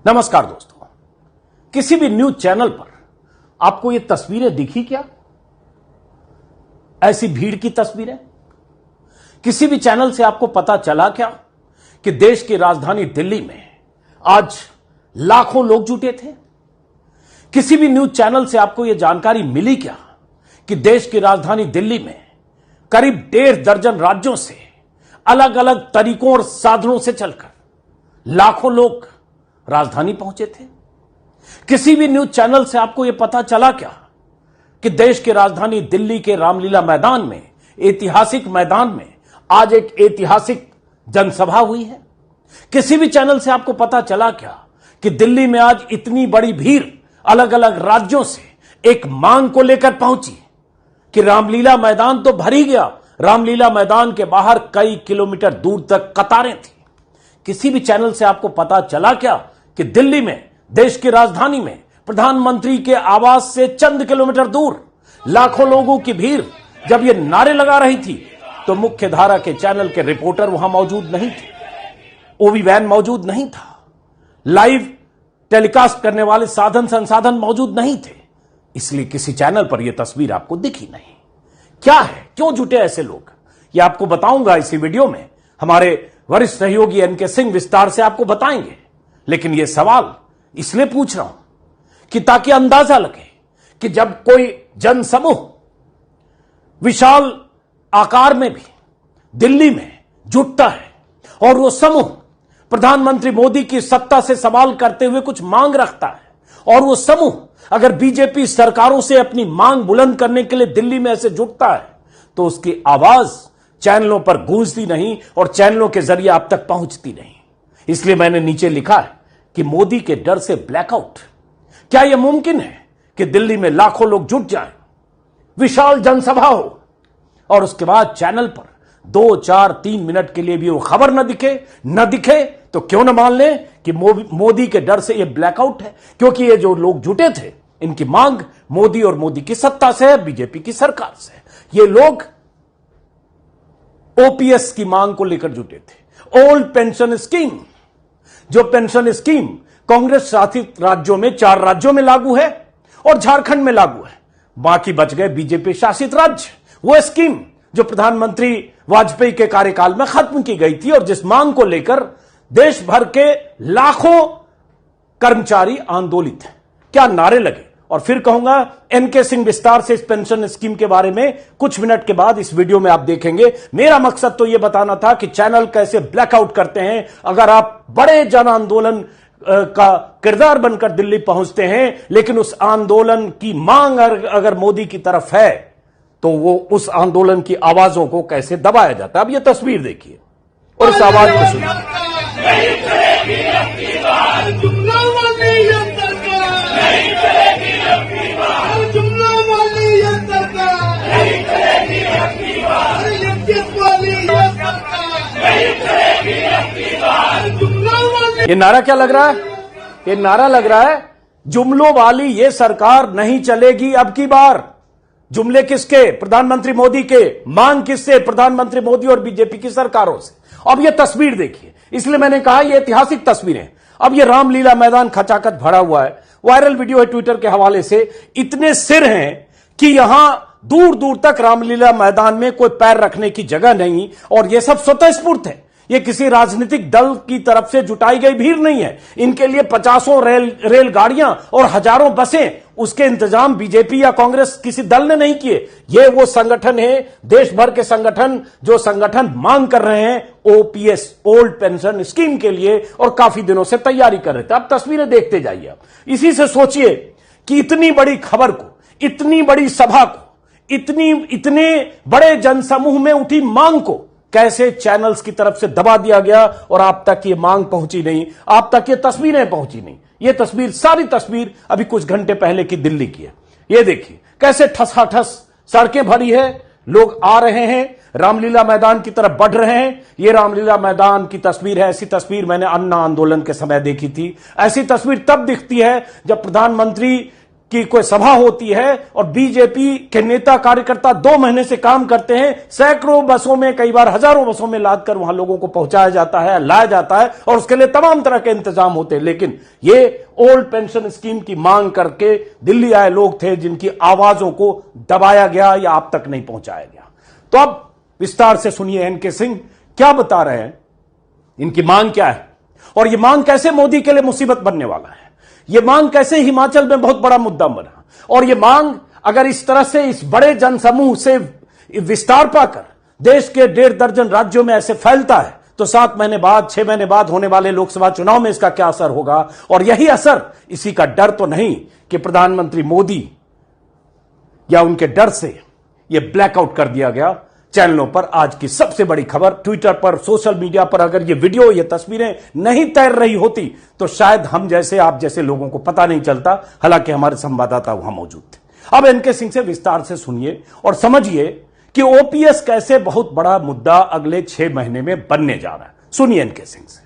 नमस्कार दोस्तों, किसी भी न्यूज चैनल पर आपको ये तस्वीरें दिखी क्या? ऐसी भीड़ की तस्वीरें किसी भी चैनल से आपको पता चला क्या कि देश की राजधानी दिल्ली में आज लाखों लोग जुटे थे? किसी भी न्यूज चैनल से आपको यह जानकारी मिली क्या कि देश की राजधानी दिल्ली में करीब 1.5 दर्जन राज्यों से अलग अलग तरीकों और साधनों से चलकर लाखों लोग राजधानी पहुंचे थे? किसी भी न्यूज चैनल से आपको यह पता चला क्या कि देश की राजधानी दिल्ली के रामलीला मैदान में, ऐतिहासिक मैदान में आज एक ऐतिहासिक जनसभा हुई है? किसी भी चैनल से आपको पता चला क्या कि दिल्ली में आज इतनी बड़ी भीड़ अलग अलग राज्यों से एक मांग को लेकर पहुंची कि रामलीला मैदान तो भर ही गया, रामलीला मैदान के बाहर कई किलोमीटर दूर तक कतारें थी? किसी भी चैनल से आपको पता चला क्या कि दिल्ली में, देश की राजधानी में, प्रधानमंत्री के आवास से चंद किलोमीटर दूर लाखों लोगों की भीड़ जब ये नारे लगा रही थी तो मुख्य धारा के चैनल के रिपोर्टर वहां मौजूद नहीं थे, ओवी वैन मौजूद नहीं था, लाइव टेलीकास्ट करने वाले साधन संसाधन मौजूद नहीं थे, इसलिए किसी चैनल पर यह तस्वीर आपको दिखी नहीं। क्या है, क्यों जुटे ऐसे लोग, यह आपको बताऊंगा इसी वीडियो में। हमारे वरिष्ठ सहयोगी एनके सिंह विस्तार से आपको बताएंगे, लेकिन यह सवाल इसलिए पूछ रहा हूं कि ताकि अंदाजा लगे कि जब कोई जनसमूह विशाल आकार में भी दिल्ली में जुटता है और वो समूह प्रधानमंत्री मोदी की सत्ता से सवाल करते हुए कुछ मांग रखता है और वो समूह अगर बीजेपी सरकारों से अपनी मांग बुलंद करने के लिए दिल्ली में ऐसे जुटता है तो उसकी आवाज चैनलों पर गूंजती नहीं और चैनलों के जरिए आप तक पहुंचती नहीं। इसलिए मैंने नीचे लिखा है कि मोदी के डर से ब्लैकआउट। क्या यह मुमकिन है कि दिल्ली में लाखों लोग जुट जाएं, विशाल जनसभा हो और उसके बाद चैनल पर 2, 4, 3 मिनट के लिए भी वो खबर न दिखे तो क्यों न मान लें कि मोदी के डर से यह ब्लैकआउट है, क्योंकि ये जो लोग जुटे थे इनकी मांग मोदी और मोदी की सत्ता से है, बीजेपी की सरकार से। ये लोग ओपीएस की मांग को लेकर जुटे थे, ओल्ड पेंशन स्कीम, जो पेंशन स्कीम कांग्रेस शासित राज्यों में 4 राज्यों में लागू है और झारखंड में लागू है, बाकी बच गए बीजेपी शासित राज्य। वो स्कीम जो प्रधानमंत्री वाजपेयी के कार्यकाल में खत्म की गई थी और जिस मांग को लेकर देश भर के लाखों कर्मचारी आंदोलित हैं। क्या नारे लगे। और फिर कहूंगा एनके सिंह विस्तार से इस पेंशन स्कीम के बारे में कुछ मिनट के बाद इस वीडियो में आप देखेंगे। मेरा मकसद तो यह बताना था कि चैनल कैसे ब्लैकआउट करते हैं अगर आप बड़े जन आंदोलन का किरदार बनकर दिल्ली पहुंचते हैं, लेकिन उस आंदोलन की मांग अगर मोदी की तरफ है तो वो उस आंदोलन की आवाजों को कैसे दबाया जाता है। अब ये तस्वीर देखिए और इस आवाज को सुनिए। ये नारा क्या लग रहा है? ये नारा लग रहा है जुमलों वाली ये सरकार नहीं चलेगी अब की बार। जुमले किसके? प्रधानमंत्री मोदी के। मांग किससे? प्रधानमंत्री मोदी और बीजेपी की सरकारों से। अब यह तस्वीर देखिए, इसलिए मैंने कहा यह ऐतिहासिक तस्वीरें। अब यह रामलीला मैदान खचाखच भरा हुआ है, वायरल वीडियो है ट्विटर के हवाले से। इतने सिर हैं कि यहां दूर दूर तक रामलीला मैदान में कोई पैर रखने की जगह नहीं और यह सब स्वतःस्फूर्त है। यह किसी राजनीतिक दल की तरफ से जुटाई गई भीड़ नहीं है। इनके लिए 50 रेलगाड़ियां और हजारों बसें, उसके इंतजाम बीजेपी या कांग्रेस किसी दल ने नहीं किए। यह वो संगठन है, देश भर के संगठन, जो संगठन मांग कर रहे हैं ओपीएस, ओल्ड पेंशन स्कीम के लिए, और काफी दिनों से तैयारी कर रहे थे। अब तस्वीरें देखते जाइए। इसी से सोचिए कि इतनी बड़ी खबर को, इतनी बड़ी सभा को, इतने बड़े जनसमूह में उठी मांग को कैसे चैनल्स की तरफ से दबा दिया गया और आप तक ये मांग पहुंची नहीं, आप तक ये तस्वीरें पहुंची नहीं। ये तस्वीर, सारी तस्वीर अभी कुछ घंटे पहले की दिल्ली की है। ये देखिए कैसे ठसाठस सड़कें भरी है, लोग आ रहे हैं, रामलीला मैदान की तरफ बढ़ रहे हैं। ये रामलीला मैदान की तस्वीर है। ऐसी तस्वीर मैंने अन्ना आंदोलन के समय देखी थी। ऐसी तस्वीर तब दिखती है जब प्रधानमंत्री की कोई सभा होती है और बीजेपी के नेता कार्यकर्ता 2 महीने से काम करते हैं, सैकड़ों बसों में, कई बार हजारों बसों में लादकर वहां लोगों को पहुंचाया जाता है, लाया जाता है और उसके लिए तमाम तरह के इंतजाम होते हैं। लेकिन ये ओल्ड पेंशन स्कीम की मांग करके दिल्ली आए लोग थे जिनकी आवाजों को दबाया गया या आप तक नहीं पहुंचाया गया। तो अब विस्तार से सुनिए एनके सिंह क्या बता रहे हैं, इनकी मांग क्या है और यह मांग कैसे मोदी के लिए मुसीबत बनने वाला है, यह मांग कैसे हिमाचल में बहुत बड़ा मुद्दा बना और यह मांग अगर इस तरह से इस बड़े जनसमूह से विस्तार पाकर देश के 1.5 दर्जन राज्यों में ऐसे फैलता है तो 7 महीने बाद, 6 महीने बाद होने वाले लोकसभा चुनाव में इसका क्या असर होगा। और यही असर, इसी का डर तो नहीं कि प्रधानमंत्री मोदी या उनके डर से यह ब्लैकआउट कर दिया गया चैनलों पर। आज की सबसे बड़ी खबर, ट्विटर पर, सोशल मीडिया पर अगर ये वीडियो, ये तस्वीरें नहीं तैर रही होती तो शायद हम जैसे, आप जैसे लोगों को पता नहीं चलता, हालांकि हमारे संवाददाता वहां मौजूद थे। अब एनके सिंह से विस्तार से सुनिए और समझिए कि ओपीएस कैसे बहुत बड़ा मुद्दा अगले 6 महीने में बनने जा रहा है। सुनिए एनके सिंह से।